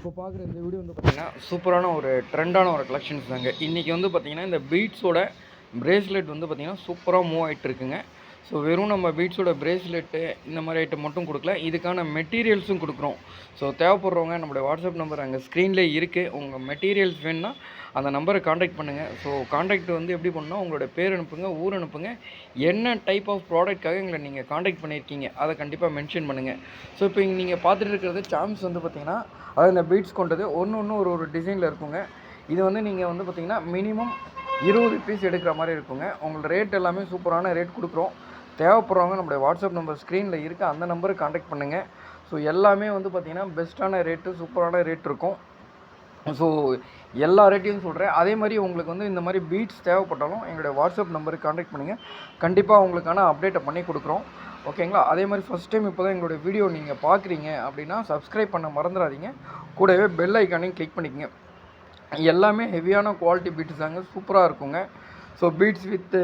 இப்போ பார்க்குற இந்த வீடியோ வந்து பார்த்திங்கன்னா சூப்பரான ஒரு ட்ரெண்டான ஒரு கலெக்ஷன்ஸ் தாங்க. இன்றைக்கி வந்து பார்த்திங்கன்னா இந்த பீட்ஸோட பிரேஸ்லெட் வந்து பார்த்திங்கன்னா சூப்பராக மூவ் ஆகிட்டு இருக்குங்க. ஸோ வெறும் நம்ம பீட்ஸோட பிரேஸ்லெட்டு இந்த மாதிரி ஐட்டம் மட்டும் கொடுக்கல, இதுக்கான மெட்டீரியல்ஸும் கொடுக்குறோம். ஸோ தேவைப்படுறவங்க நம்மளுடைய வாட்ஸ்அப் நம்பர் அங்கே ஸ்க்ரீன்லேயே இருக்குது. உங்கள் மெட்டீரியல்ஸ் வேணுன்னா அந்த நம்பரை காண்டாக்ட் பண்ணுங்கள். ஸோ காண்டாக்ட் வந்து எப்படி பண்ணால் உங்களோட பேர் அனுப்புங்க, ஊர் அனுப்புங்க, என்ன டைப் ஆஃப் ப்ராடக்ட்காக எங்களை நீங்கள் காண்டாக்ட் பண்ணியிருக்கீங்க அதை கண்டிப்பாக மென்ஷன் பண்ணுங்கள். ஸோ இப்போ நீங்கள் பார்த்துட்டு இருக்கிறது சாம்ஸ் வந்து பார்த்திங்கன்னா அதாவது இந்த பீட்ஸ் கொண்டது ஒன்று ஒரு டிசைனில் இருக்குங்க. இது வந்து நீங்கள் வந்து பார்த்திங்கன்னா மினிமம் 20 பீஸ் எடுக்கிற மாதிரி இருக்குங்க. உங்களோட ரேட் எல்லாமே சூப்பரான ரேட் கொடுக்குறோம். தேவைப்படுறவங்க நம்மளுடைய வாட்ஸ்அப் நம்பர் ஸ்க்ரீனில் இருக்குது, அந்த நம்பருக்கு காண்டாக்ட் பண்ணுங்கள். ஸோ எல்லாமே வந்து பார்த்திங்கன்னா பெஸ்ட்டான ரேட்டு, சூப்பரான ரேட் இருக்கும். ஸோ எல்லா ரேட்டையும் சொல்கிறேன். அதே மாதிரி உங்களுக்கு வந்து இந்த மாதிரி பீட்ஸ் தேவைப்பட்டாலும் எங்களுடைய வாட்ஸ்அப் நம்பருக்கு காண்டாக்ட் பண்ணுங்கள். கண்டிப்பாக உங்களுக்கான அப்டேட்டை பண்ணி கொடுக்குறோம். ஓகேங்களா? அதே மாதிரி ஃபஸ்ட் டைம் இப்போ தான் எங்களுடைய வீடியோ நீங்கள் பார்க்குறீங்க அப்படின்னா சப்ஸ்கிரைப் பண்ண மறந்துடாதீங்க. கூடவே பெல் ஐக்கானையும் கிளிக் பண்ணிக்கங்க. எல்லாமே ஹெவியான குவாலிட்டி பீட்ஸ் தாங்க, சூப்பராக இருக்குங்க. ஸோ பீட்ஸ் வித்து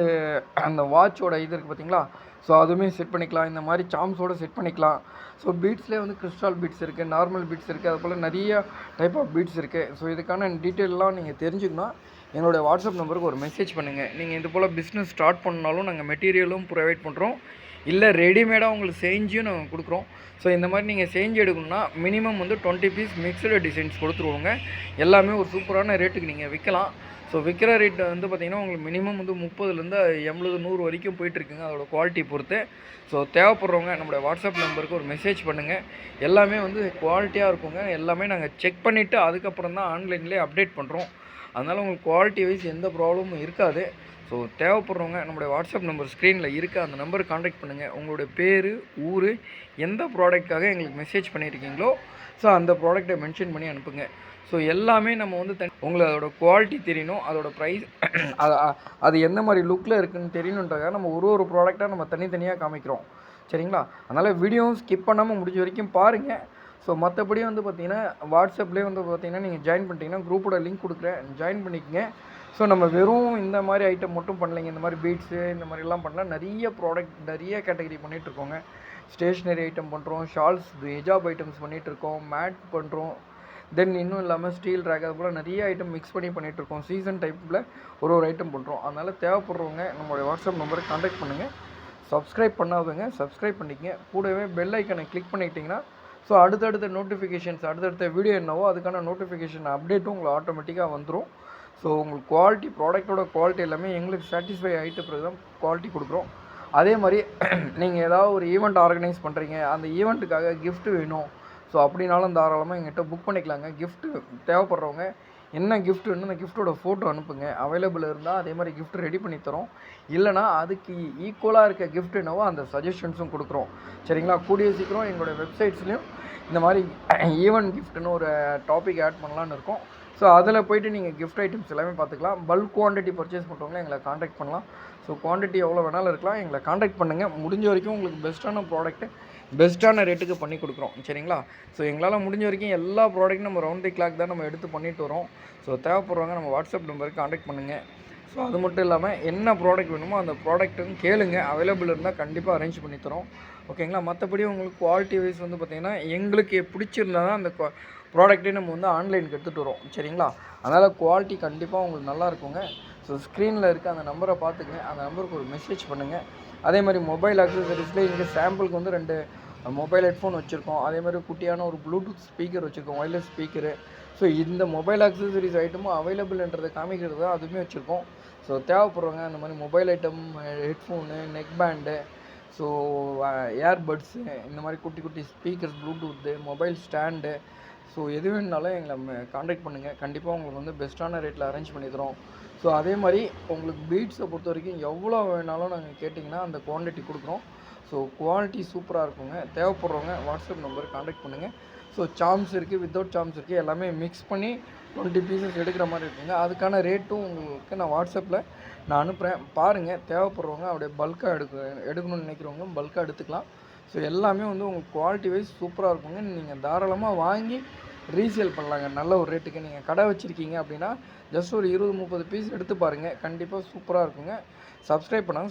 அந்த வாட்சோட இது இருக்குது பார்த்தீங்களா? ஸோ அதுவுமே செட் பண்ணிக்கலாம். இந்த மாதிரி சாம்ஸோடு செட் பண்ணிக்கலாம். ஸோ பீட்ஸ்லேயே வந்து கிறிஸ்டால் பீட்ஸ் இருக்குது, நார்மல் பீட்ஸ் இருக்குது, அது போல் நிறைய டைப் ஆஃப் பீட்ஸ் இருக்குது. ஸோ இதுக்கான டீட்டெயிலெலாம் நீங்கள் தெரிஞ்சுக்கணும், என்னுடைய வாட்ஸ்அப் நம்பருக்கு ஒரு மெசேஜ் பண்ணுங்கள். நீங்கள் இது போல் பிஸ்னஸ் ஸ்டார்ட் பண்ணாலும் நாங்கள் மெட்டீரியலும் ப்ரொவைட் பண்ணுறோம், இல்லை ரெடிமேடாக உங்களுக்கு செஞ்சும் நாங்கள் கொடுக்குறோம். ஸோ இந்த மாதிரி நீங்கள் செஞ்சு எடுக்கணும்னா மினிமம் வந்து 20 பீஸ் மிக்சடு டிசைன்ஸ் கொடுத்துருவோங்க. எல்லாமே ஒரு சூப்பரான ரேட்டுக்கு நீங்கள் விற்கலாம். ஸோ விற்கிற ரேட் வந்து பார்த்திங்கன்னா உங்களுக்கு மினிமம் வந்து 30லேருந்து 80, 100 வரைக்கும் போயிட்டுருக்குங்க, அதோட குவாலிட்டி பொறுத்து. ஸோ தேவைப்படுறவங்க நம்மளுடைய வாட்ஸ்அப் நம்பருக்கு ஒரு மெசேஜ் பண்ணுங்கள். எல்லாமே வந்து குவாலிட்டியாக இருக்குங்க. எல்லாமே நாங்கள் செக் பண்ணிவிட்டு அதுக்கப்புறம் தான் ஆன்லைன்லேயே அப்டேட் பண்ணுறோம். அதனால் உங்களுக்கு குவாலிட்டி வைஸ் எந்த ப்ராப்ளமும் இருக்காது. ஸோ தேவைப்படுறவங்க நம்மளுடைய வாட்ஸ்அப் நம்பர் ஸ்க்ரீனில் இருக்குது, அந்த நம்பருக்கு காண்டாக்ட் பண்ணுங்கள். உங்களுடைய பேர், ஊர், எந்த ப்ராடக்ட்காக எங்களுக்கு மெசேஜ் பண்ணியிருக்கீங்களோ ஸோ அந்த ப்ராடக்ட்டை மென்ஷன் பண்ணி அனுப்புங்க. ஸோ எல்லாமே நம்ம வந்து உங்களுக்கு அதோட குவாலிட்டி தெரியணும், அதோட ப்ரைஸ் அது எந்த மாதிரி லுக்கில் இருக்குதுன்னு தெரியணுன்றதுக்காக நம்ம ஒரு ப்ராடக்டாக நம்ம தனித்தனியாக காமிக்கிறோம். சரிங்களா? அதனால் வீடியோவும் ஸ்கிப் பண்ணாமல் முடிஞ்ச வரைக்கும் பாருங்கள். ஸோ மற்றபடி வந்து பார்த்திங்கன்னா வாட்ஸ்அப்லேயே வந்து பார்த்திங்கன்னா நீங்கள் ஜாயின் பண்ணிட்டீங்கன்னா குரூப்போட லிங்க் கொடுக்குறேன், ஜாயின் பண்ணிக்கங்க. ஸோ நம்ம வெறும் இந்த மாதிரி ஐட்டம் மட்டும் பண்ணலைங்க. இந்த மாதிரி பீட்ஸு இந்த மாதிரிலாம் பண்ணால் நிறைய ப்ராடக்ட், நிறைய கேட்டகரி பண்ணிகிட்ருக்கோங்க. ஸ்டேஷ்னரி ஐட்டம் பண்ணுறோம், ஷால்ஸ், ஹிஜாப் ஐட்டம்ஸ் பண்ணிகிட்ருக்கோம், மேட் பண்ணுறோம், தென் இன்னும் இல்லாமல் ஸ்டீல் ரேக், அது போல் நிறைய ஐட்டம் மிக்ஸ் பண்ணி பண்ணிகிட்ருக்கோம். சீசன் டைப்பில் ஒரு ஐட்டம் பண்ணுறோம். அதனால் தேவைப்படுறவங்க நம்மளுடைய வாட்ஸ்அப் நம்பருக்கு காண்டாக்ட் பண்ணுங்கள். சப்ஸ்கிரைப் பண்ணாதவங்க சப்ஸ்கிரைப் பண்ணிக்கங்க. கூடவே பெல் ஐக்கனை கிளிக் பண்ணிக்கிட்டிங்கன்னா ஸோ அடுத்தடுத்த நோட்டிஃபிகேஷன்ஸ், அடுத்தடுத்த வீடியோ என்னவோ அதுக்கான நோட்டிஃபிகேஷன் அப்டேட்டும் உங்களுக்கு ஆட்டோமேட்டிக்காக வந்துடும். ஸோ உங்களுக்கு குவாலிட்டி, ப்ராடக்டோட குவாலிட்டி எல்லாமே எங்களுக்கு சாட்டிஸ்ஃபை ஆகிட்ட பிறகு தான் குவாலிட்டி கொடுக்குறோம். அதே மாதிரி நீங்கள் ஏதாவது ஒரு ஈவெண்ட் ஆர்கனைஸ் பண்ணுறீங்க, அந்த ஈவெண்ட்டுக்காக கிஃப்ட் வேணும், ஸோ அப்படின்னாலும் தாராளமாக எங்கிட்ட புக் பண்ணிக்கலாங்க. கிஃப்ட்டு தேவைப்படுறவங்க என்ன கிஃப்ட் வேணும் அந்த கிஃப்ட்டோட ஃபோட்டோ அனுப்புங்க. அவைலபிள் இருந்தால் அதே மாதிரி கிஃப்ட் ரெடி பண்ணி தரோம். இல்லைனா அதுக்கு ஈக்குவலாக இருக்க கிஃப்ட் என்னவோ அந்த சஜஷன்ஸும் கொடுக்குறோம். சரிங்களா? கூடிய சீக்கிரம் எங்களுடைய வெப்சைட்ஸ்லேயும் இந்த மாதிரி ஈவெண்ட் கிஃப்ட்னு ஒரு டாபிக் ஆட் பண்ணலான்னு இருக்கோம். ஸோ அதில் போய்ட்டு நீங்கள் கிஃப்ட் ஐட்டம்ஸ் எல்லாமே பார்த்துக்கலாம். பல்க் குவான்டிட்டி பர்ச்சேஸ் பண்ணுறவங்களே எங்களை காண்டாக்ட் பண்ணலாம். ஸோ குவான்டிட்டி எவ்வளோ வேணாலும் இருக்கலாம், எங்களை காண்டாக்ட் பண்ணுங்கள். முடிஞ்ச வரைக்கும் உங்களுக்கு பெஸ்ட்டான ப்ராடக்ட்டு பெஸ்ட்டான ரேட்டுக்கு பண்ணி கொடுக்குறோம். சரிங்களா? ஸோ எங்களால் முடிஞ்ச வரைக்கும் எல்லா ப்ராடக்ட்டும் நம்ம ரவுண்ட் தி கிளாக் தான் நம்ம எடுத்து பண்ணிட்டு வரோம். ஸோ தேவைப்படுறவங்க நம்ம வாட்ஸ்அப் நம்பருக்கு காண்டாக்ட் பண்ணுங்கள். ஸோ அது மட்டும் இல்லாமல் என்ன ப்ராடக்ட் வேணுமோ அந்த ப்ராடக்ட்டுன்னு கேளுங்க, அவைலபிள் இருந்தால் கண்டிப்பாக அரேஞ்ச் பண்ணி தரோம். ஓகேங்களா? மற்றபடி உங்களுக்கு குவாலிட்டி வைஸ் வந்து பார்த்திங்கன்னா எங்களுக்கு பிடிச்சிருந்தா தான் அந்த ப்ராடக்ட்டே நம்ம வந்து ஆன்லைனுக்கு எடுத்துகிட்டு வரோம். சரிங்களா? அதனால் குவாலிட்டி கண்டிப்பாக உங்களுக்கு நல்லா இருக்குங்க. ஸோ ஸ்க்ரீனில் இருக்க அந்த நம்பரை பார்த்துக்குங்க, அந்த நம்பருக்கு ஒரு மெசேஜ் பண்ணுங்கள். அதே மாதிரி மொபைல் அக்சசரிஸில் இங்கே சாம்பிளுக்கு வந்து 2 மொபைல் ஹெட்ஃபோன் வச்சுருக்கோம். அதே மாதிரி குட்டியான ஒரு ப்ளூடூத் ஸ்பீக்கர் வச்சுருக்கோம், ஒயர்லெஸ் ஸ்பீக்கரு. ஸோ இந்த மொபைல் அக்சசரிஸ் ஐட்டமும் அவைலபிள்ன்றதை காமிக்கிறது தான் அதுவுமே வச்சுருக்கோம். ஸோ தேவைப்படுறவங்க அந்த மாதிரி mobile item, headphone, neck band, so earbuds, இந்த மாதிரி குட்டி குட்டி speakers, bluetooth, mobile stand, so எது வேணுனாலும் எங்களை காண்டாக்ட் பண்ணுங்கள். கண்டிப்பாக உங்களுக்கு வந்து பெஸ்ட்டான ரேட்டில் அரேஞ்ச் பண்ணி தரோம். ஸோ அதே மாதிரி உங்களுக்கு பீட்ஸை பொறுத்த வரைக்கும் எவ்வளோ வேணாலும் நாங்கள் கேட்டிங்கன்னா அந்த குவான்டிட்டி கொடுக்குறோம். ஸோ குவாலிட்டி சூப்பராக இருக்குங்க. தேவைப்படுறவங்க வாட்ஸ்அப் நம்பருக்கு காண்டாக்ட் பண்ணுங்கள். ஸோ சாம்ஸ் இருக்குது, வித்தவுட் சாம்ஸ் இருக்குது, எல்லாமே மிக்ஸ் பண்ணி 20 பீசஸ் எடுக்கிற மாதிரி இருக்குங்க. அதுக்கான ரேட்டும் உங்களுக்கு நான் வாட்ஸ்அப்பில் நான் அனுப்புகிறேன், பாருங்கள். தேவைப்படுறவங்க அப்படியே பல்காக எடுக்கணும்னு நினைக்கிறவங்க பல்காக எடுத்துக்கலாம். ஸோ எல்லாமே வந்து உங்களுக்கு குவாலிட்டி வைஸ் சூப்பராக இருக்குங்க. நீங்கள் தாராளமாக வாங்கி ரீசேல் பண்ணலாங்க நல்ல ஒரு ரேட்டுக்கு. நீங்கள் கடை வச்சுருக்கீங்க அப்படின்னா ஜஸ்ட் ஒரு 20, 30 பீஸ் எடுத்து பாருங்கள், கண்டிப்பாக சூப்பராக இருக்குங்க. சப்ஸ்கிரைப் பண்ணாங்க